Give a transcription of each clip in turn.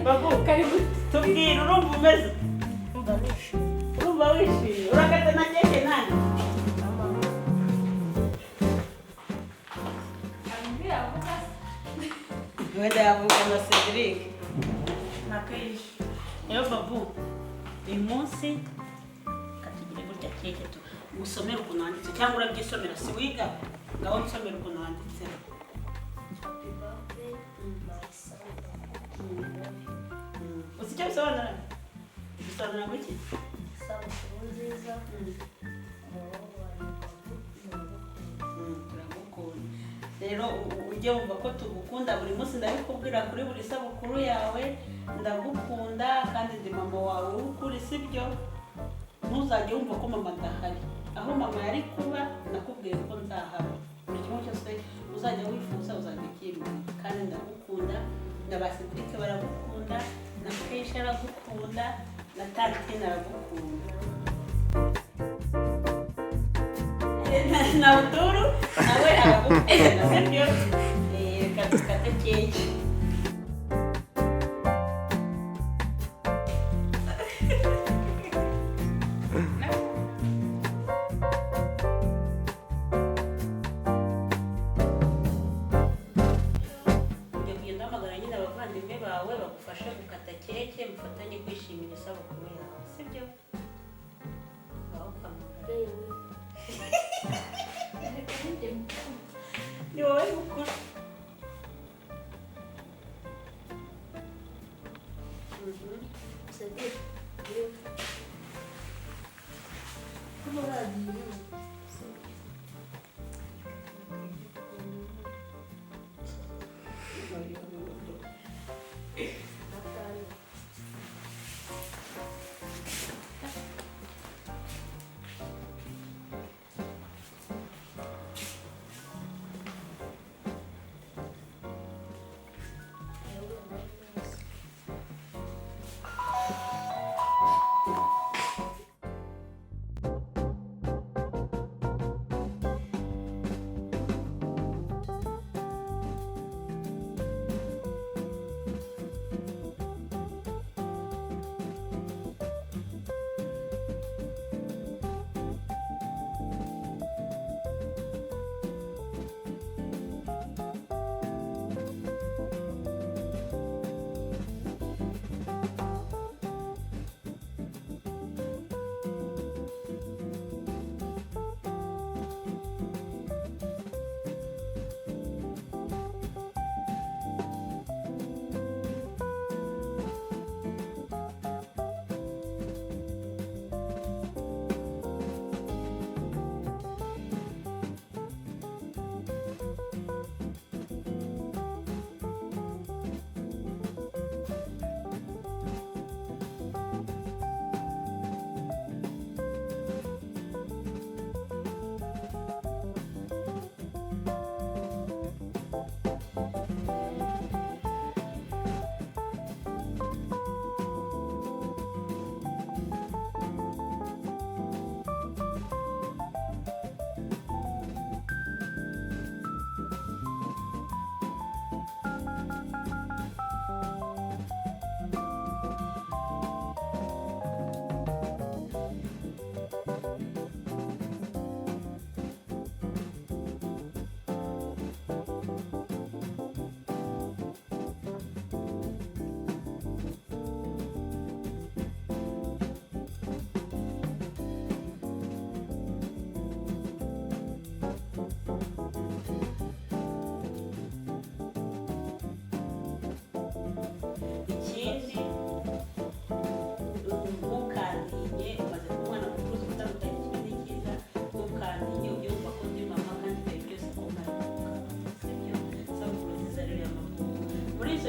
babu karibu tubwire urumva umeze umva nishimye urumva wishimye urakata na keke nani ambia avuga wenda yavuga na Cedric na Kaish rero babu uyu munsi katugire burya keke tu usomere ukuntu wanditse cyangwa urabyisomera si wiga ngaho nsomere ukuntu wanditse happy birthday my son uzi icyo bisobanura bisobanura ngo iki isabukuru nziza umuhungu wanjye turagukunda rero ujye wumva ko tugukunda buri munsi ndabikubwira kuri buri sabukuru yawe ndagukunda kandi ndi mama wawe w'ukuri sibyo ntuzajye wumva ko mama adahari aho mama yari kuba nakubwiye ko nzahaba buri kimwe cyose uzajya wifuza uzajya ukimenya kandi ndagukunda na ba Cedric baragukunda na Keisha aragukunda na Tantine aragukunda na Uduru nawe aragukunda sibyo reka dukate keke bagufashe gukata keke mufatanye kwishimira isabukuru yawe sibyo aho kamara ni wowe mukuru Cedric kumuradiyo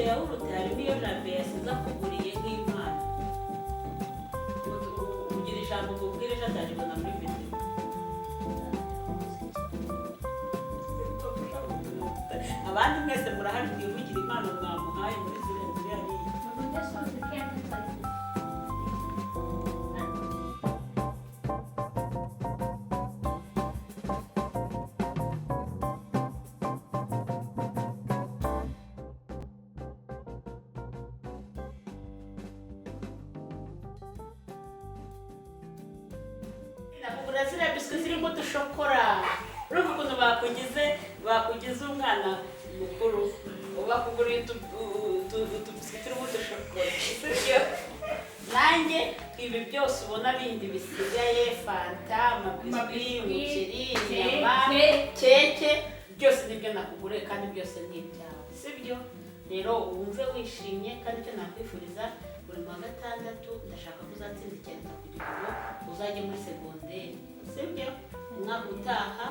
yawurute harimo iyo jambo yasize akuguriye nk'impano ugira ijambo ubwire ejo azaribona muri video abandi mwese murahari mwivugira impano mwamuhaye muri ziriya nakugura ziriya biswi zirimo udushokora urumva ukuntu bakugize umwana mukuru bakuguriye utubiswi turimo udushokora sibyo nanjye ibi byose ubona bindi bisigaye fanta amabiswi umuceri inyama keke byose nibyo nakuguriye kandi byose ni ibyawe sibyo rero wumve wishimye kandi icyo nakwifuriza buri wa gatandatu ndashaka ko uzatsinda icyenda kugira ngo uzajye muri segonderi sibyo umwaka utaha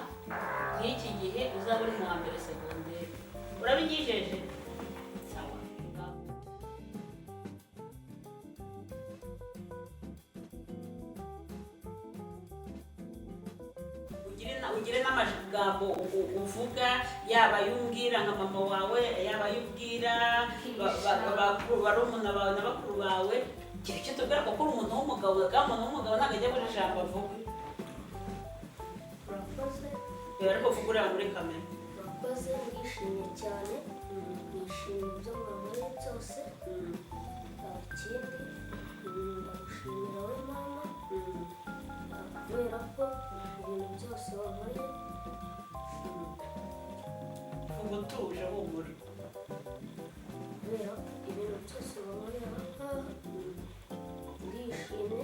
nk'iki gihe uzaba uri mu wa mbere segonderi urabigejeje sawa ugire n'amagambo uvuga yaba ayumbwira nka mama wawe yaba ayubwira barumuna bawe na bakuru bawe ikintu cyo tubwira ko uri umuntu w'umugabo kandi umuntu w'umugabo ntabwo ajya buri jambo avuga urakoze ariko uvuga uriya muri kamera urakoze ndishimye cyane nishimiye ibyo mwabaye byose ikindi ndagushimira we mama kubera ko ibintu byose wabaye ubu utuje humura kubera ibintu byose wabaye ahangaha ndishimye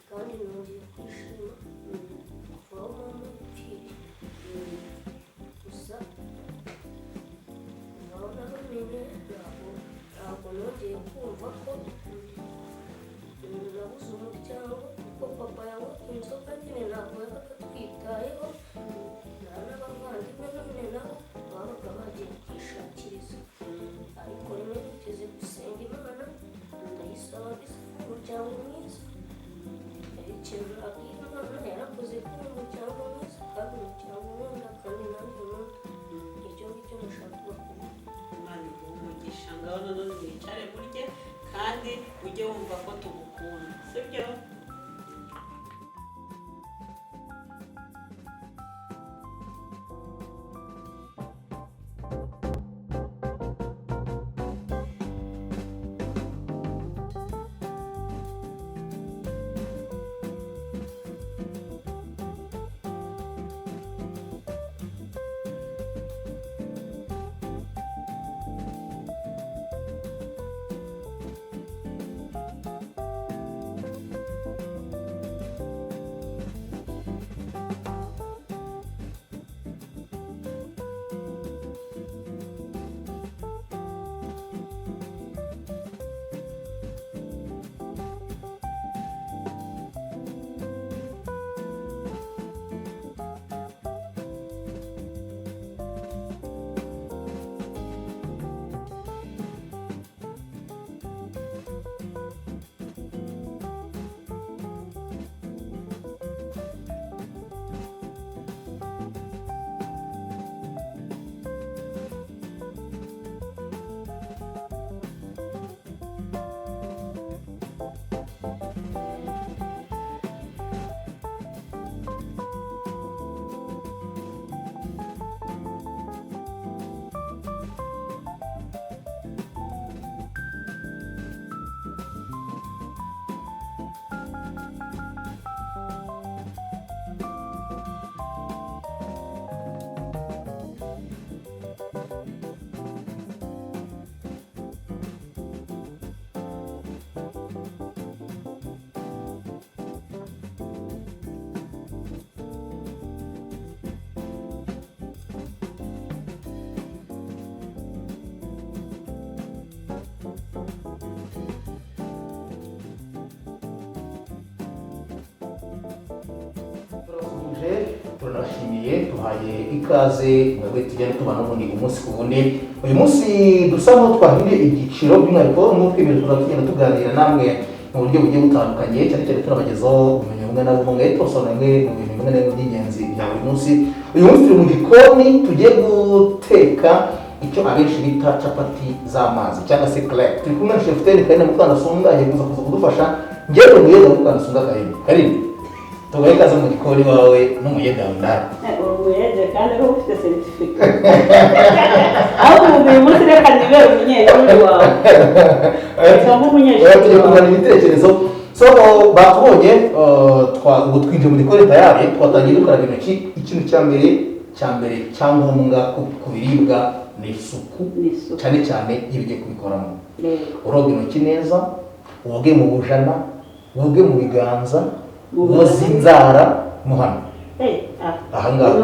kandi nongeye kwishima kuva aho mama yapfiriye gusa urabona bamenye ntabwo nongeye kumva ko nabuze umuryango kuko papa yanywa inzoga nyine ntabwo yabaga twitayeho nta n'abavandimwe nyine nabo babaga bagiye kwishakiriza ariko rimwe nigeze gusenga imana ndayisaba umuryango mwiza ikintu nabwira imana yarakoze kuba umuryango mwiza kandi umuryango nkunda kandi nanjye nkunda iryo ngiryo nashaka kubakuba imana iguha umugisha ngaho none wicare burye kandi ujye wumva ko tugukunda sibyo turashimiye tuhaye ikaze mwebwe tugenda tubana n'ubundi umunsi ku wundi uyu munsi dusa n'aho twahiriye ibyiciro by'umwihariko nk'uko ibintu tugenda tuganira namwe mu buryo bugiye butandukanye cyane cyane tunabagezaho ubumenyi bumwe na bumwe tubasobanurira bimwe mu bintu bimwe na bimwe by'ingenzi bya buri munsi uyu munsi turi mu gikoni tugiye guteka icyo abenshi bita capati z'amazi cyangwa se crepe turi kumwe na chef Teni Karine Mukandasunga agiye kuza kudufasha ngewe umuyaga Mukandasunga Karine tugaye ikaze mu gikoni wawe n'umuyaga ndani urumuyede kandi ari ufite certificate ahubwo uyu munsi reka nibere umunyeshuri wawe cyangwa umunyeshuri tugiye kugana ibitekerezo so batubonye ubu twinjiye mu gikoni tayari twatangiye dukaraba intoki. Ikintu cya mbere cyangombwa ku biribwa ni isuku, cyane cyane iyo ugiye kubikoramo. Uroga intoki neza, woge mu bujana, woge mu biganza, woze inzara mo hano. Ahangaha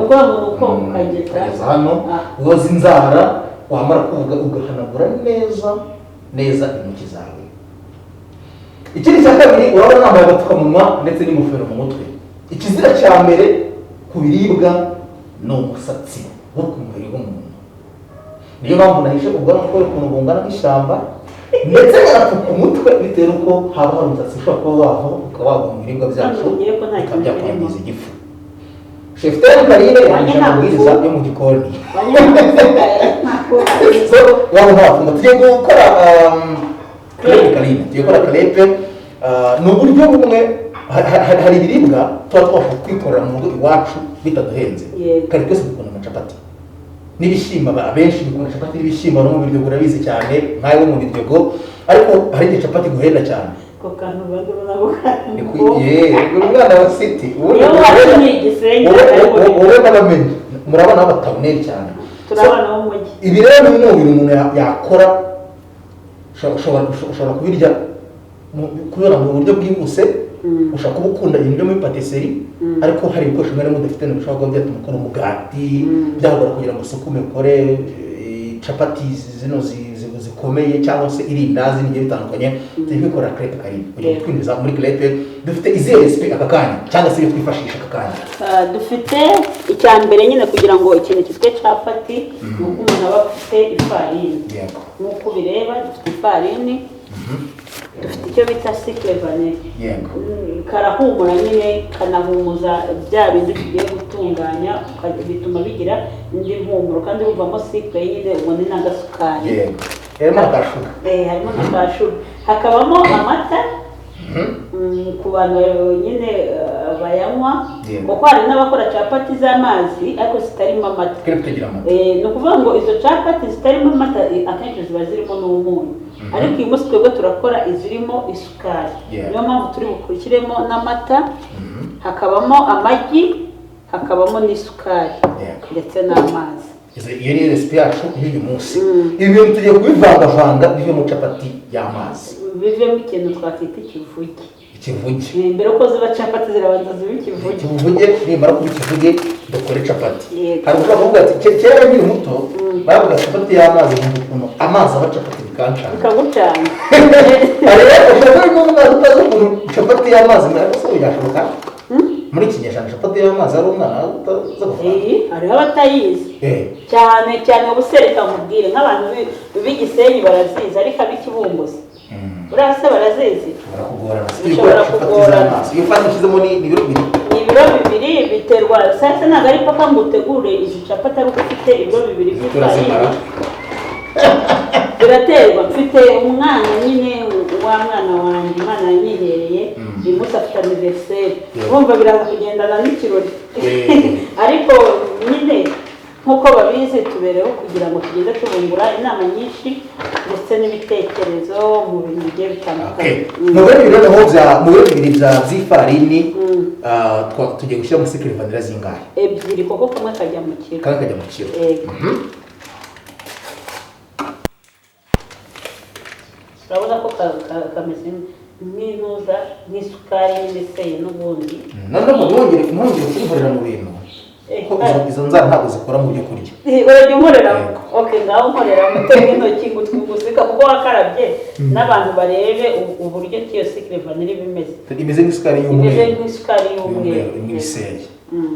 ukageza hano, woze inzara, wamara kuvuga ugahanagura neza intoki zawe. Ikindi cya kabiri, urabona nambaye agapfukamunwa ndetse n'ingofero mu mutwe. Ikizira cya mbere ku biribwa ni umusatsi wo ku mubiri w'umuntu. Niyo mpamvu nahishe ubwanwa kubera ukuntu bungana nk'ishyamba, ndetse ngarapfuka umutwe bitewe n'uko haba hari umusatsi ushobora kuba wava ukaba wagwa mu biribwa byacu bikaba byakwangiza igifu. Chef Karine yanditse amabwiriza yo mu gikoni. So waba ntafunga tugiye gukora Karine, tugiye gukora crepe. Ni uburyo bumwe, hari ibiribwa tuba twashaka kwikorera mu rugo iwacu bitaduhenze. Kare twese dukunda amacapati n'ibishyimbo, abenshi bikunda capati n'ibishyimbo no mu biryogo urabizi cyane nkawe wo mu biryogo, ariko hari igihe capati guhenda cyane. Umwana wa City wowe n'abamenyi murabona abataboneye cyane. Ibi rero ni umubiri umuntu yakora, ushobora kubirya kubera mu buryo bwihuse. Ushaka kuba ukunda ibintu byo muri patisserie, ariko hari ibikoresho bimwe na bimwe udafite bishobora kuba byatuma ukora umugati, byagora kugira ngo usukume ukore capati zino zikomeye cyangwa se irindazi n'igihe bitandukanye. Turi kwikora crepe Karine kugira ngo twinjiza muri crepe. Dufite izihe recipe aka kanya cyangwa se iyo twifashisha aka kanya? Dufite icya mbere nyine kugira ngo ikintu cyitwe capati nuko umuntu aba afite ifarini. Nk'uko ubireba dufite ifarini, dufite icyo bita cycle vanille. Karahumura nyine, kanahumuza bya bindi tugiye gutunganya, bituma bigira indi mpumuro kandi bivamo cycle nyine ubone n'agasukari. Harimo n'akashuga. Harimo n'akashuga. Hakabamo amata ku bantu nyine bayanywa, kuko hari n'abakora capati z'amazi ariko zitarimo amata. Ni ukuvuga ngo izo capati zitarimo amata akenshi ziba zirimo n'umunyu, ariko uyu munsi twebwe turakora izirimo isukari. Niyo mpamvu turi bukurikiremo n'amata, hakabamo amagi, hakabamo n'isukari ndetse n'amazi. Iyo ni recipe yacu y'uyu munsi. Ibi bintu tugiye kubivangavanga bive mu capati y'amazi, bivemo ikintu twakwita ikivuge. Mbere uko ziba capati zirabanza ziba ikivuge, nimara kuba ikivuge dukore capati. Hari ushobora kuvuga ati kera nkiri muto bavuga capati y'amazi, ukuntu amazi aba capati bikancana bikagucana. Ushobora kuvuga utazi ukuntu capati y'amazi ntabwo byashoboka. Muri iki gihe capati y'amazi ari umwana hariho abatayizi cyane ubusereka nkubwire nk'abantu b'igisenyi barazizi, ariko ab'ikibumbuzi uriya se barazizi. Bishobora kugorana. Iyo ufashe ushyizemo ni ibiro bibiri biterwa. Sasa ntabwo ari paka ngo utegure izi capati ariko ufite ibiro bibiri by'ifarini. Biraterwa. Mfite umwana nyine, wa mwana wanjye Imana yanyihereye, uyu munsi afite anniversaire, urumva biraza kugendana n'ikirori. Ariko nyine nk'uko babizi tubereho kugira ngo tugende tubungura inama nyinshi ndetse n'ibitekerezo mu bintu bigiye bitandukanye. Mu biro bibiri by'ifarini tugiye gushyira muri cycle vanille zingahe? Ebyiri, kuko kamwe kajya mu kiro. Urabona ko kameze nk'intuza nk'isukari n'iseye n'ubundi. Noneho mwongere kubikorera mu bintu, izo nzara ntabwo zikora mu byo kurya. Urajya unkoreramo? Ngaho nkoreramo, utega intoki ngo usika kuko wakarabye, n'abantu barebe uburyo iyo cycle vanille imeze nk'isukari y'umweru.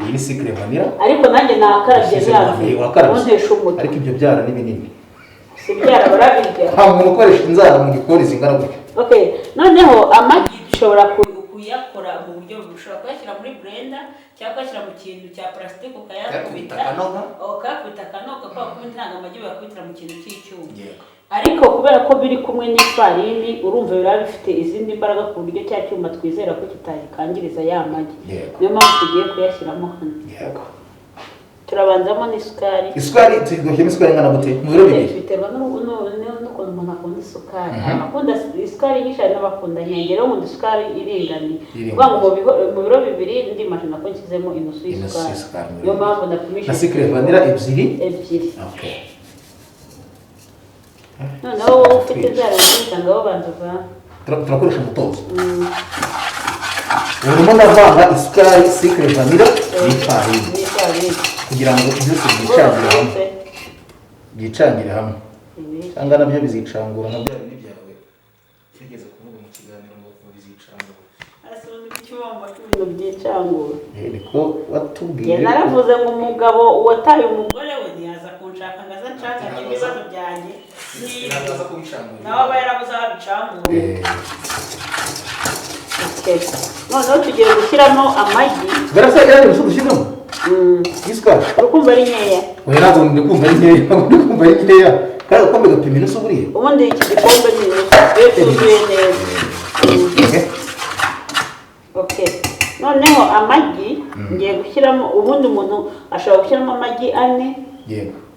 Iyi ni cycle vanille, ariko nanjye nakarabye ntundeshe umuti. Ariko ibyo byara ni binini, si byara barabirya. nta muntu ukoresha inzara mu gikoni zingana gutya. Noneho amagi dushobora kuyakora mu buryo bushobora kuyashyira muri blender cyangwa kuyashyira mu kintu cya plastic ukayakubita akanoga, kwa kuba ntabwo amagi bayakubitira mu kintu cy'icyuma. Ariko kubera ko biri kumwe n'ifarini, urumva biba bifite izindi mbaraga ku buryo cya cyuma twizera ko kitayikangiriza ya magi. Niyo mpamvu tugiye kuyashyiramo hano. turabanzamo n'isukari. Isukari tugoshyemo isukari ingana gute mu biro bibiri? Biterwa n'ukuntu umuntu akunda isukari. Abakunda isukari nyinshi hari n'abakunda nke. Rero nkunda isukari iringaniye. Kuvuga ngo mu biro bibiri ndimajana ko nshyizemo inusu y'isukari. Niyo mpamvu napimishije. Na secret vanilla ebyiri? Ebyiri. Okay. Noneho wowe ufite bya bintu cyangwa wowe banza uvanga. Turakoresha umutozo. Urimo ndavanga isukari, secret vanilla n'ifarini kugira ngo byose byicangire hamwe. Cyangwa nabyo bizicangura nabyo ari byawe. Kigeze kuvuga mu kiganiro ngo bizicangura. Asubira icyumba cy'ibintu byicangura. Niko watubwiye. Naravuze ngo umugabo wataye umugore we ntiyaza kunshaka ngo aza nshakire ibibazo byanjye. Niraza kubicangura. Nawe aba yarabuze aho abicangura. Okay. Noneho tugiye gushyiramo amagi. Garasa irani rusu dushyiramo. Isukari. Urukumva ari nkeya. Oya ntabwo ndi kumva ari nkeya. Ndi kumva ari nkeya. Kandi ukombe gapima inusu buriya. Ubundi iki gikombe ni inusu. Tuzuye neza. Okay. Noneho amagi ngiye gushyiramo, ubundi umuntu ashobora gushyiramo amagi 4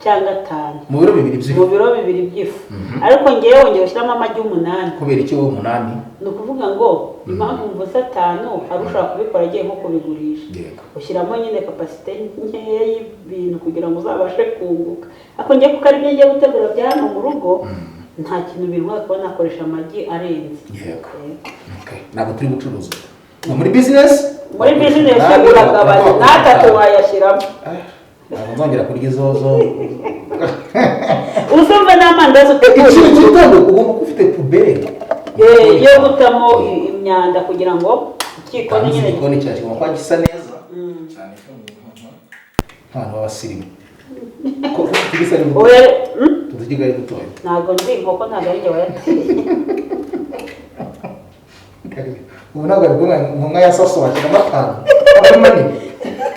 cyangwa 5 mu biro bibiri by'ifu. Mu biro bibiri by'ifu. Ariko ngiye wongeye gushyiramo amagi 8. Kubera iki wowe 8? Ni ukuvuga ngo impamvu mvuze 5 hari ushobora kubikora agiye nko kubigurisha. Ushyiramo nyine kapasite nkeya y'ibintu kugira ngo uzabashe kunguka. Ariko ngiye kuko ari byo ngiye gutegura bya hano mu rugo nta kintu bintwaye kuba nakoresha amagi arenze. Okay. Ntabwo turi gucuruza. Muri business? Muri business uragabanya n'atatu wayashyiramo. Ntabwo nzongera kurya izo. Usumva n'amandazi utegura. Ikintu cy'itondo ugomba ufite pubere. Yo gutamo imyanda kugira ngo ikikoni nyine igikoni cyacu kigomba kuba gisa neza. Cyane hano abasirimu. Ko kigisa neza. Oya, tuzigigaye dutoye. Ntabwo ndi inkoko ntabwo ari njye wayateye. Ubu ntabwo ari nka ya saso washyiramo akantu. Aba manini.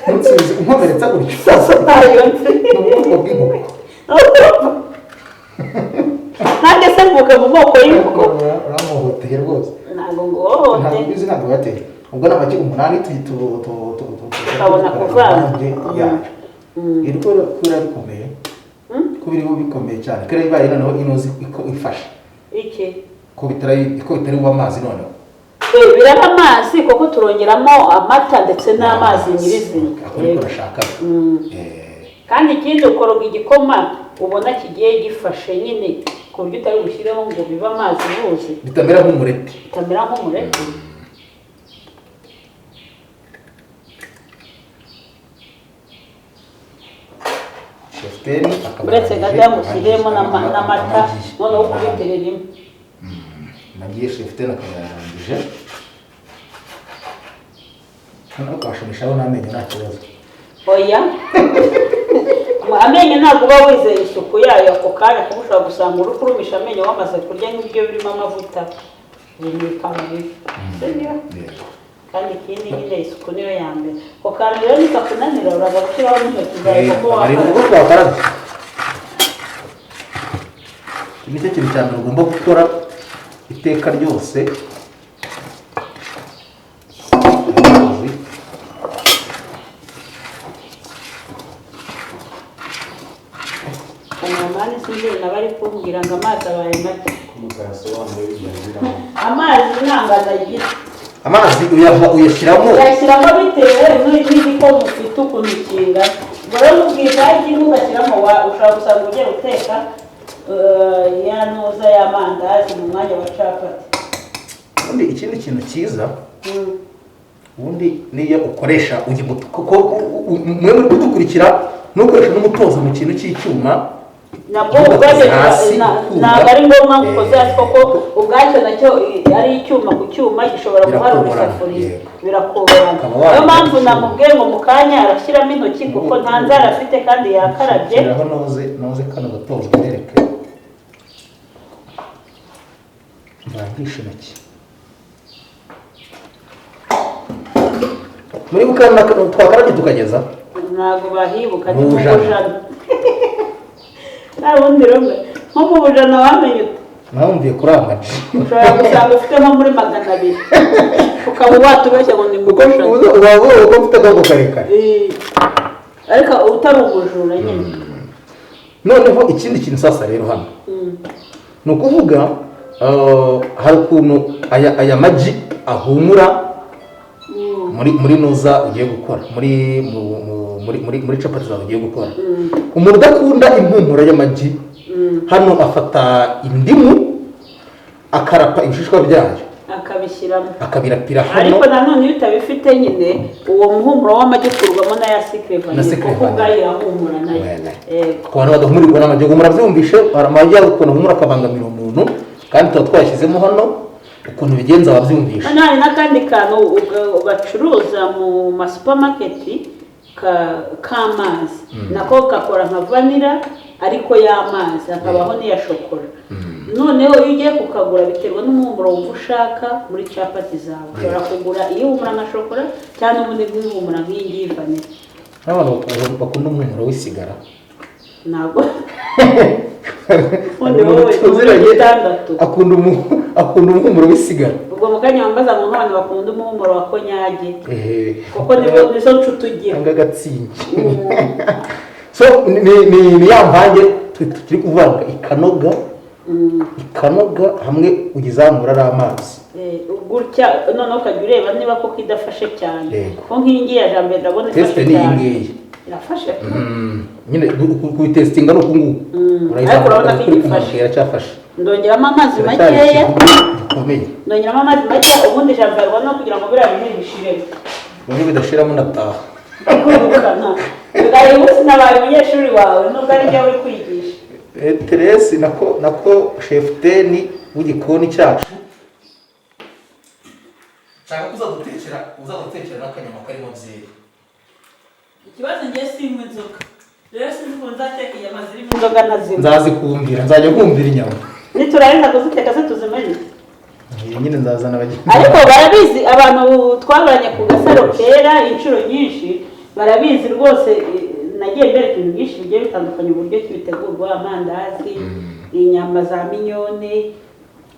Ntusubize unkomeretsa gutyo. Saso ntayo nzi. Ubwoko bw'inkoko. Ntabwo se mvuga mu moko y'inkoko. Uramuhoteye rwose. Ntabwo ngohote. Ntabwo bizi ntabwo yateye. Ubwo n'amagi 8 tukabona kuvanga. Iri kubera bikomeye. Kubiri bikomeye cyane. Kare ibaye noneho inozi ifashe. Iki? Ko bitari amazi noneho. Biraba amazi kuko turongeramo amata ndetse n'amazi nyirizina. Ariko urashaka. Kandi ikindi ukoroga igikoma ubona kigiye gifashe nyine ku buryo utari bushyireho ngo bibe amazi buze. Bitamera nk'umureti. Bitamera nk'umureti. Cheftel uretse gato mushyiremo n'amata noneho ukubiterera rimwe. Nagiye Cheftel akayarangije. Hano kwashomishaho n'amenyo nta kibazo. Oya. Amenyo ntabwo uba wizeye isuku yayo ako kanya kuko ushobora gusanga uri kurumisha amenyo wamaze kurya nk'ibyo birimo amavuta. Kandi ikindi nyine isuku niyo ya mbere. Ako kantu rero nikakunanira uraza gushyiraho n'intoki zawe kuko wakaraga. Nicyo kintu cya mbere ugomba gukora iteka ryose. Umwamani sinzira nabari kumbwira ngo amazi abaye make. Amazi nangana agira. Amazi uyashyiramo bitewe n'igikoma ufite ukuntu kingana. Ubwo mubwira ikintu ugashyiramo ushobora gusanga ugiye guteka ya ntuza y'amandazi mu mwanya wa capati. Ubundi ikindi kintu cyiza ubundi niyo ukoresha ugibuto kuko mwe muri kudukurikira nukoresha n'umutozo mu kintu cy'icyuma nabwo ubwacyo ntabwo ari ngombwa ngo ukoze hasi kuko ubwacyo nacyo ari icyuma ku cyuma gishobora guharura isafuriya birakubana. Niyo mpamvu namubwiye ngo mu kanya arashyiramo intoki kuko nta nzara afite kandi yakarabye. Aho noze kano gatozo nereke mbangisha intoki muri bukana twakarabye tukageza ntabwo bahibuka ni mu bujana. Nta bundi rumwe nko mu bujana wamenye ute? Nahumviye kuri amaji. Ushobora gusanga ufite nko muri 200 ukaba watubeshya ngo ni mu bujana. Uba uko ufite agako karekare. ariko utari umujura nyine. noneho ikindi kintu sasa rero hano ni ukuvuga hari ukuntu aya magi ahumura muri nuza ugiye gukora muri capati zawe ugiye gukora. umuntu udakunda impumuro y'amagi hano afata indimu akarapa ibishishwa byayo akabishyiramo akabirapira hano, ariko nanone iyo utabifite nyine uwo muhumuro w'amagi ukurwamo na ya secret vanille kuko ubwayo irahumura nayo. ku bantu badahumurirwa n'amagi ngo murabyumvishe, amagi ukuntu ahumura akabangamira umuntu, kandi tuba twashyizemo hano ukuntu bigenza wabyumvisha. hano hari n'akandi kantu bacuruza mu masupamaketi k'amazi nako gakora nka vanilla ariko y'amazi, hakabaho n'iya shokora. noneho iyo ugiye kukagura biterwa n'umuhumuro wumva ushaka muri capati zawe, ushobora kugura iyo uhumura nka shokora cyangwa ubundi bw'ihumura nk'iyi ngiyi vanilla. n'abantu bakunda umuhumuro w'isigara ntabwo ubundi wowe muri gatandatu akunda umuhumuro w'isigara. ubwo mu kanya wambaza ngo nk'abantu bakunda umuhumuro wa konyage kuko nizo nshuti ugira nk'agatsingi. so ni ya mvange turi kuvuga ikanoga hamwe ugizamura ari amazi gutya, noneho ukajya ureba niba koko idafashe cyane, kuko nk'iyi ngiyi ya jambe ndabona ifashe cyane. Irafashe nyine kuyitesitinga ni uku nguku, ariko urabona ko igifashe. iracyafashe. ndongeramo amazi makeya, ndongeramo amazi makeya, ubundi jambe urabona kugira ngo biriya bintu bishiremo. ubundi bidashiramo ndataha. bwari umunsi nabaye umunyeshuri wawe nubwo ari njye uri kwigisha. Teresi nako shefuteni w'igikoni cyacu. nshaka uzadutekera n'akanyama karimo byeri. ikibazo ngiye sinywa inzoga, rero sinzi ukuntu nzateka inyama zirimo inzoga na zimwe. nzazikumbira, nzajya kumbira inyama niturarenza kuziteka se tuzimenye. nyine nzazana abagizi. ariko barabizi abantu twabanye ku Gasaro kera inshuro nyinshi, barabizi rwose. nagiye mbere ibintu byinshi bigiye bitandukanye, uburyo bitegurwa, amandazi, inyama za minyone.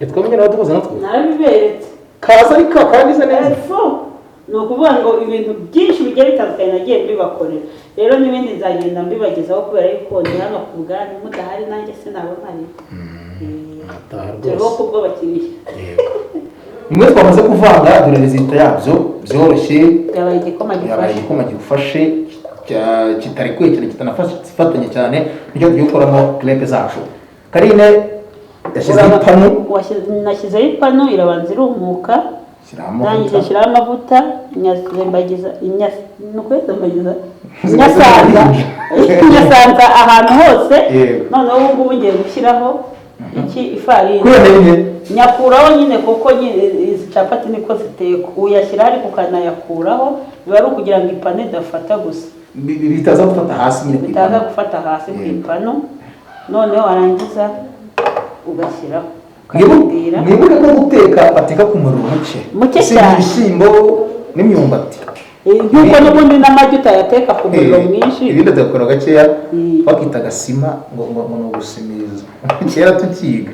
twamenye nawe tukoze natwe narabiberetse kaza ariko kabize neza. ni ukuvuga ngo ibintu byinshi bigiye bitandukanye nagiye mbibakorera, rero n'ibindi nzagenda mbibagezaho kubera yuko ni hano ku bwanyu, mudahari nanjye sinabona turiho kubwo bakiriye. nimwe twamaze kuvanga, dore rezita yabyo byoroshye, byabaye igikoma gifashe kitari kwe cyane, kitanafatanye cyane, nicyo tugiye gukoramo crepe zacu. Karine yashyizeho ipanu, nashyizeho ipanu, irabanza irumuka, ndangije shyiraho amavuta, nyasanza ahantu hose. noneho ubu ngubu ngiye gushyiraho ifarini, nyakuraho nyine kuko izi capati niko zitekwa, uyashyiraho ariko ukanayakuraho, biba ari ukugira ngo ipanu idafata gusa, bitaza gufata hasi nyine, bitaza gufata hasi ku ipanu. noneho warangiza ugashyiraho mwibuke ko guteka bateka ku muriro muke cyane, ibishyimbo n'imyumbati, nk'uko n'ubundi n'amagi utayateka ku muriro mwinshi. ibindi dukora gakeya bakita agasima ngo ni ugusimiza kera tukiga.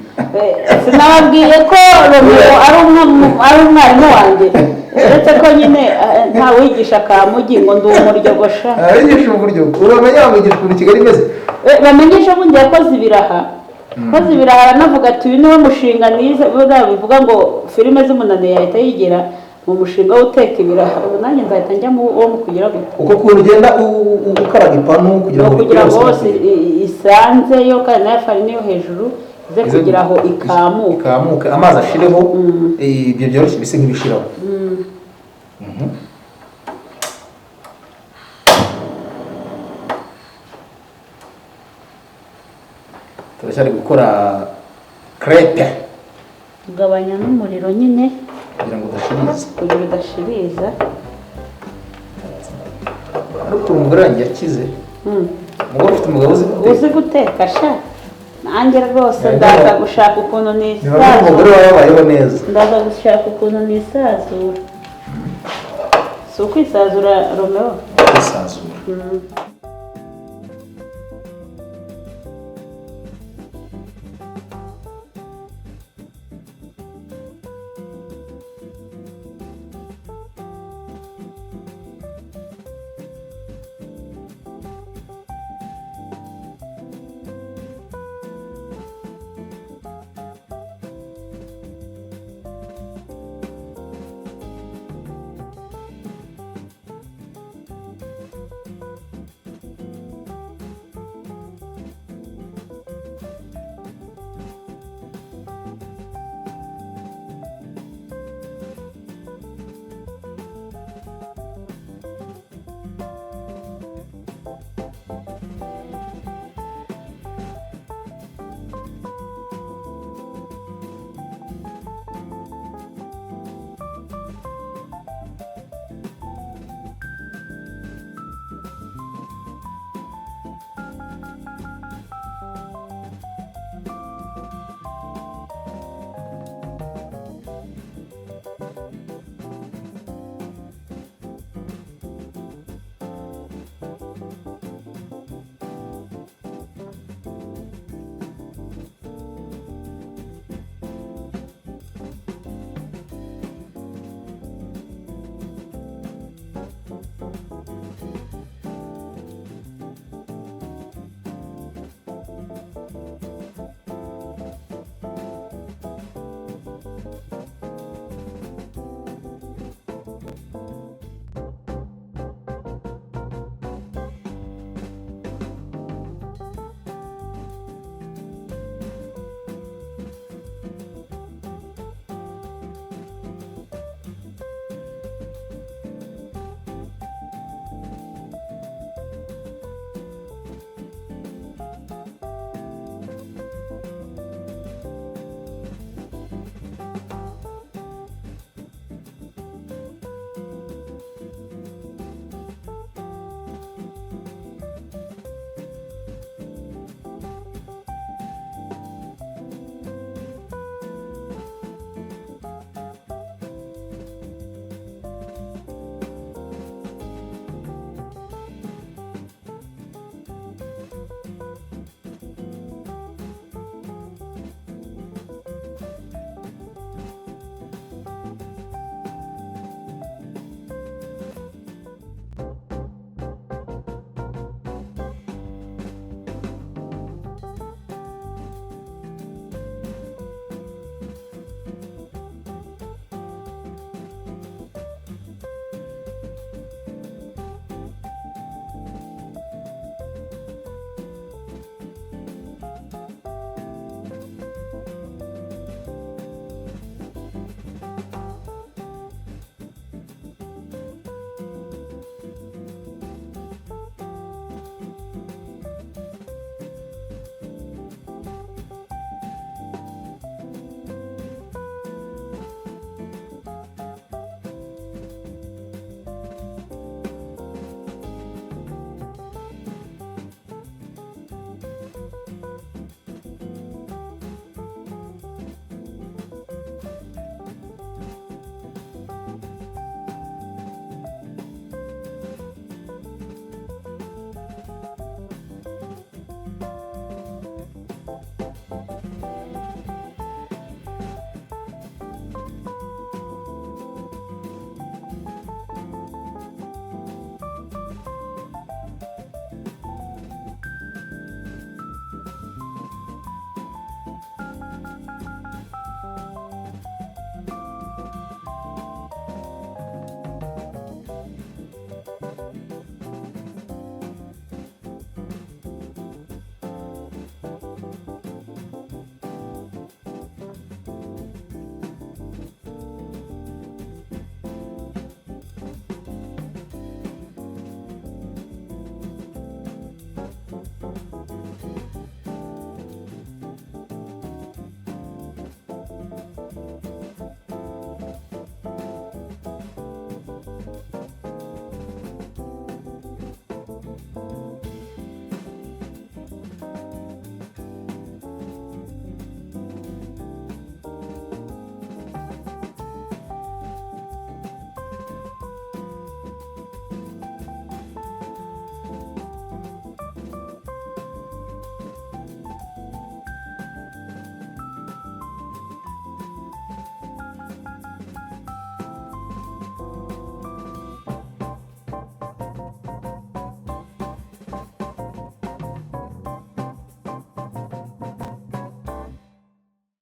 sinababwiye ko Romeo ari umwarimu wanjye, uretse ko nyine nta wigisha akamugi ngo ndi umuryogosha. abigisha uburyo uramenya bamwigisha ukuntu Kigali imeze, bamenyesha ubundi yakoze ibiraha. koze ibiraha aranavuga ati uyu niwo mushinga nize, bivuga ngo filime z'umunani yahita yigira mu mushinga wo guteka ibiraha. ubu nanjye nzahita njya wo mu kugira gutya, uko kuntu ugenda ukaraga ipanu kugira ngo hose isanzeyo, kandi nayo farini yo hejuru ize kugira aho ikamuke, amazi ashireho, ibyo byoroshye bise nk'ibishiraho. turacyari gukora crepe, tugabanya n'umuriro nyine kugira ngo udashiriza. ariko umugore wanjye yakize, umugore ufite umugabo uzi guteka sha, nanjye rwose ndaza gushaka ukuntu nisazura. umugore wawe yabayeho neza, ndaza gushaka ukuntu nisazura. si ukwisazura Romeo, kwisazura.